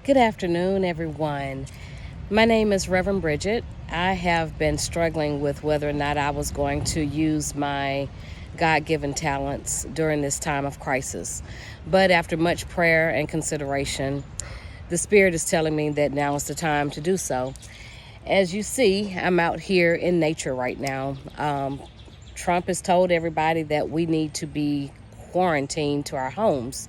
Good afternoon, everyone. My name is Reverend Bridget. I have been struggling with whether or not I was going to use my God-given talents during this time of crisis. But after much prayer and consideration, the Spirit is telling me that now is the time to do so. As you see, I'm out here in nature right now. Trump has told everybody that we need to be quarantined to our homes.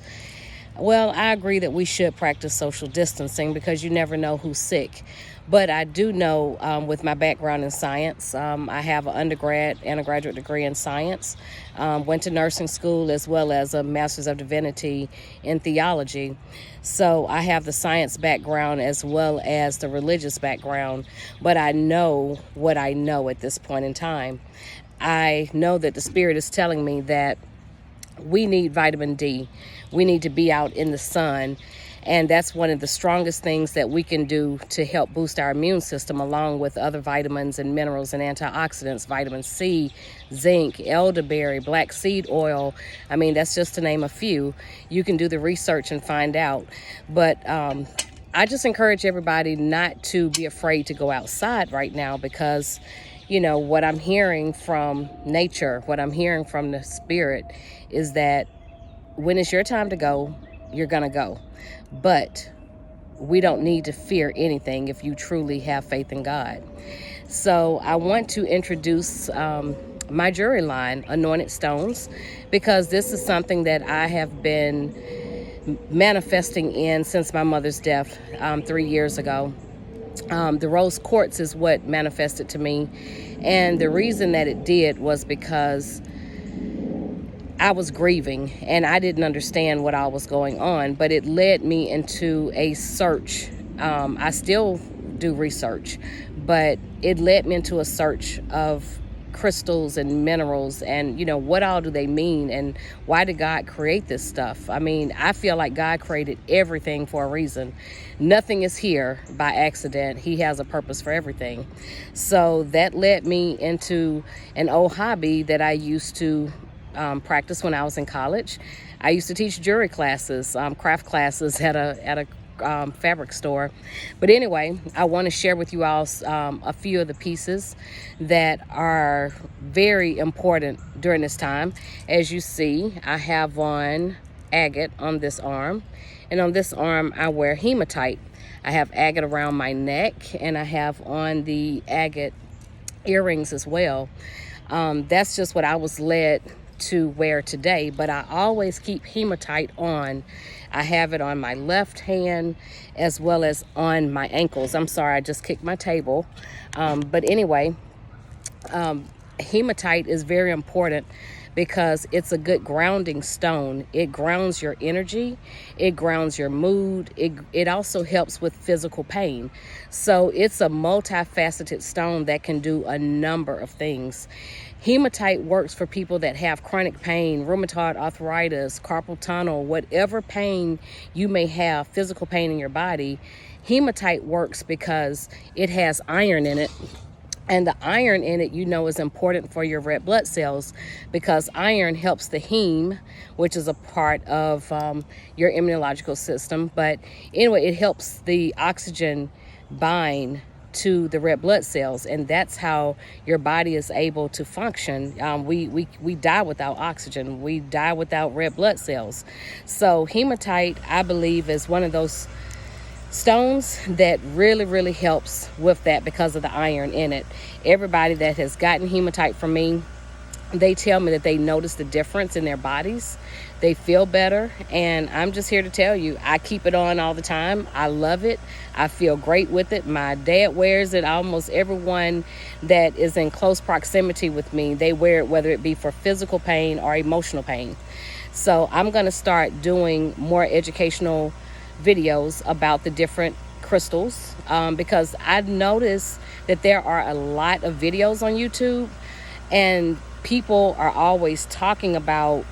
Well, I agree that we should practice social distancing because you never know who's sick. But I do know, with my background in science, I have an undergrad and a graduate degree in science, went to nursing school as well as a master's of divinity in theology. So I have the science background as well as the religious background, but I know what I know at this point in time. I know that the Spirit is telling me that we need vitamin D. We need to be out in the sun. And that's one of the strongest things that we can do to help boost our immune system, along with other vitamins and minerals and antioxidants, vitamin C, zinc, elderberry, black seed oil. I mean, that's just to name a few. You can do the research and find out. But I just encourage everybody not to be afraid to go outside right now because, you know, what I'm hearing from nature, what I'm hearing from the Spirit is that when it's your time to go, you're going to go. But we don't need to fear anything if you truly have faith in God. So I want to introduce my jewelry line, Anointed Stones, because this is something that I have been manifesting in since my mother's death 3 years ago. The rose quartz is what manifested to me. And the reason that it did was because I was grieving and I didn't understand what all was going on, but it led me into a search. I still do research, but it led me into a search of crystals and minerals and, you know, what all do they mean and why did God create this stuff? I mean, I feel like God created everything for a reason. Nothing is here by accident. He has a purpose for everything. So that led me into an old hobby that I used to practice when I was in college. I used to teach jewelry classes, craft classes at a fabric store. But anyway, I want to share with you all a few of the pieces that are very important during this time. As you see, I have on agate on this arm, and on this arm I wear hematite. I have agate around my neck, and I have on the agate earrings as well. That's just what I was led to wear today, but I always keep hematite on. I have it on my left hand as well as on my ankles. I'm sorry, I just kicked my table. But anyway, hematite is very important because it's a good grounding stone. It grounds your energy, it grounds your mood, it also helps with physical pain. So it's a multifaceted stone that can do a number of things. Hematite works for people that have chronic pain, rheumatoid arthritis, carpal tunnel, whatever pain you may have, physical pain in your body. Hematite works because it has iron in it. And the iron in it, you know, is important for your red blood cells because iron helps the heme, which is a part of your immunological system. But anyway, it helps the oxygen bind to the red blood cells, and that's how your body is able to function. We die without oxygen. We die without red blood cells. So hematite, I believe, is one of those stones that really helps with that because of the iron in it. Everybody that has gotten hematite from me, they tell me that they notice the difference in their bodies. They feel better, and I'm just here to tell you, I keep it on all the time. I love it. I feel great with it. My dad wears it. Almost everyone that is in close proximity with me, they wear it, whether it be for physical pain or emotional pain. So I'm going to start doing more educational videos about the different crystals because I've noticed that there are a lot of videos on YouTube, and people are always talking about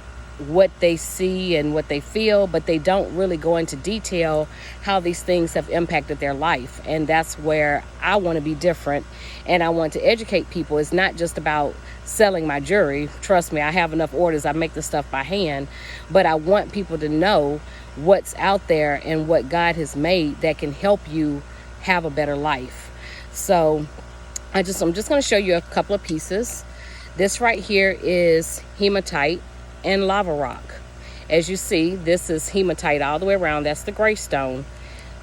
what they see and what they feel, but they don't really go into detail how these things have impacted their life. And that's where I want to be different, and I want to educate people. It's not just about selling my jewelry. Trust me, I have enough orders. I make the stuff by hand, but I want people to know what's out there and what God has made that can help you have a better life. So I'm just going to show you a couple of pieces. This right here is hematite and lava rock. As you see, this is hematite all the way around. That's the gray stone.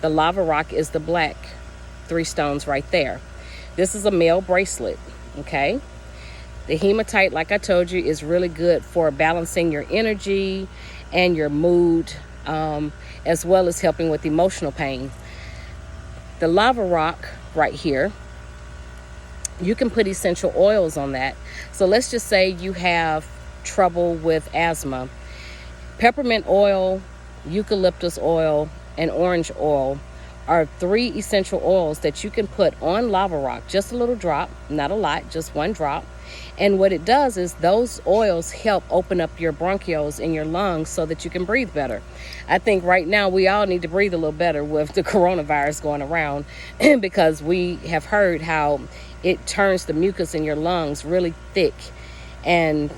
The lava rock is the black 3 stones right there. This is a male bracelet, okay? The hematite, like I told you, is really good for balancing your energy and your mood, as well as helping with emotional pain. The lava rock right here, you can put essential oils on that. So let's just say you have trouble with asthma. Peppermint oil, eucalyptus oil, and orange oil are 3 essential oils that you can put on lava rock. Just a little drop, not a lot, just 1 drop. And what it does is those oils help open up your bronchioles in your lungs so that you can breathe better. I think right now we all need to breathe a little better with the coronavirus going around because we have heard how it turns the mucus in your lungs really thick and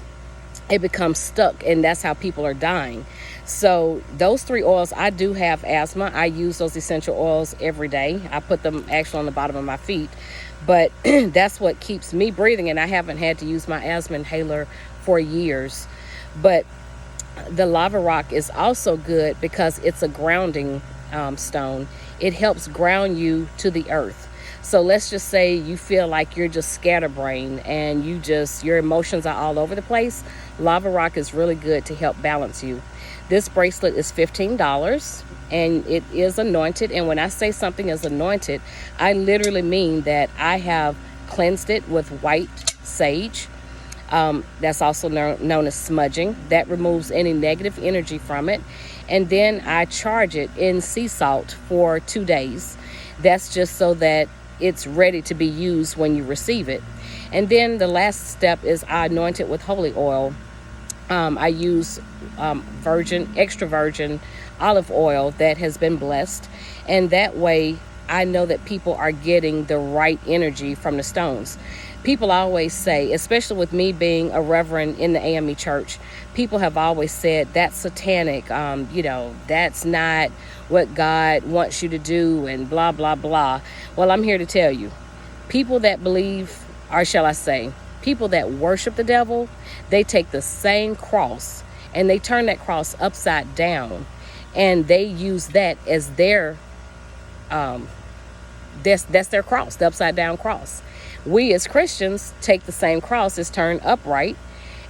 it becomes stuck, and that's how people are dying. So those 3 oils, I do have asthma. I use those essential oils every day. I put them actually on the bottom of my feet, but that's what keeps me breathing, and I haven't had to use my asthma inhaler for years. But the lava rock is also good because it's a grounding stone. It helps ground you to the earth. So let's just say you feel like you're just scatterbrained and your emotions are all over the place. Lava rock is really good to help balance you. This bracelet is $15 and it is anointed. And when I say something is anointed, I literally mean that I have cleansed it with white sage. That's also known as smudging. That removes any negative energy from it. And then I charge it in sea salt for 2 days. That's just so that it's ready to be used when you receive it. And then the last step is I anoint it with holy oil. I use extra virgin olive oil that has been blessed, and that way I know that people are getting the right energy from the stones. People always say, especially with me being a reverend in the AME church, people have always said that's satanic, that's not what God wants you to do, and blah blah blah. Well, I'm here to tell you, people that believe, or shall I say, people that worship the devil, they take the same cross and they turn that cross upside down, and they use that as their that's their cross, the upside down cross. We as Christians take the same cross, it's turned upright.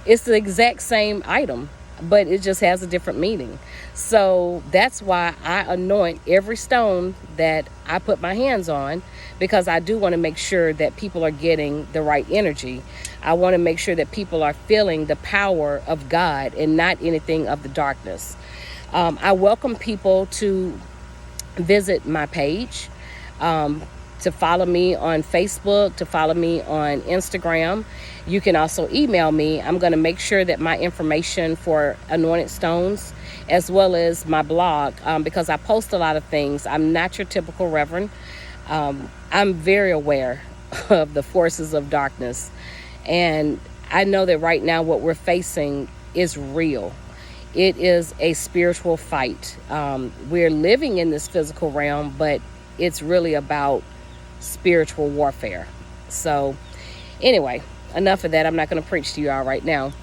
It's the exact same item, but it just has a different meaning. So that's why I anoint every stone that I put my hands on, because I do want to make sure that people are getting the right energy. I want to make sure that people are feeling the power of God and not anything of the darkness. I welcome people to visit my page, to follow me on Facebook, to follow me on Instagram. You can also email me. I'm going to make sure that my information for anointed stones, as well as my blog, because I post a lot of things. I'm not your typical reverend. I'm very aware of the forces of darkness. And I know that right now what we're facing is real. It is a spiritual fight. We're living in this physical realm, but it's really about spiritual warfare. So anyway, enough of that. I'm not going to preach to you all right now.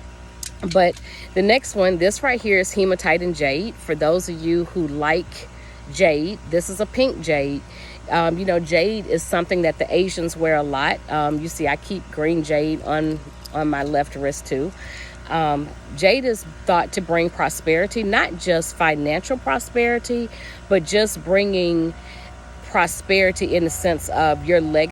But the next one, this right here is hematite and jade. For those of you who like jade, this is a pink jade. Jade is something that the Asians wear a lot. You see, I keep green jade on my left wrist too. Jade is thought to bring prosperity, not just financial prosperity, but just bringing prosperity in the sense of your legacy.